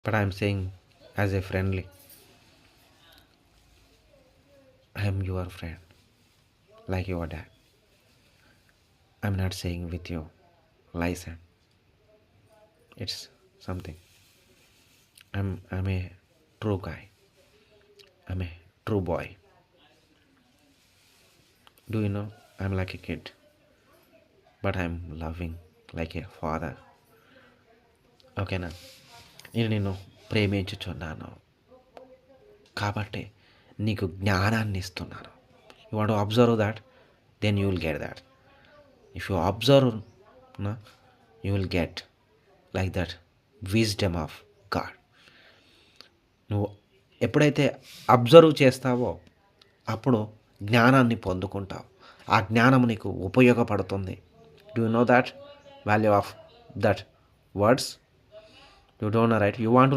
But I'm saying as a friendly, I am your friend, like your dad. I'm not saying with you lies and it's something. I'm a true guy. I'm a true boy. Do you know I'm like a kid, but I'm loving like a father. ఓకేనా? నేను నిన్ను ప్రేమించుచున్నాను కాబట్టి నీకు జ్ఞానాన్ని ఇస్తున్నాను. You want to observe that, then you will get that. If you observe, you will get like that wisdom of God. నువ్వు ఎప్పుడైతే observe చేస్తావో అప్పుడు జ్ఞానాన్ని పొందుకుంటావు. ఆ జ్ఞానం నీకు ఉపయోగపడుతుంది. Do you know that value of that words? You don't know right? You want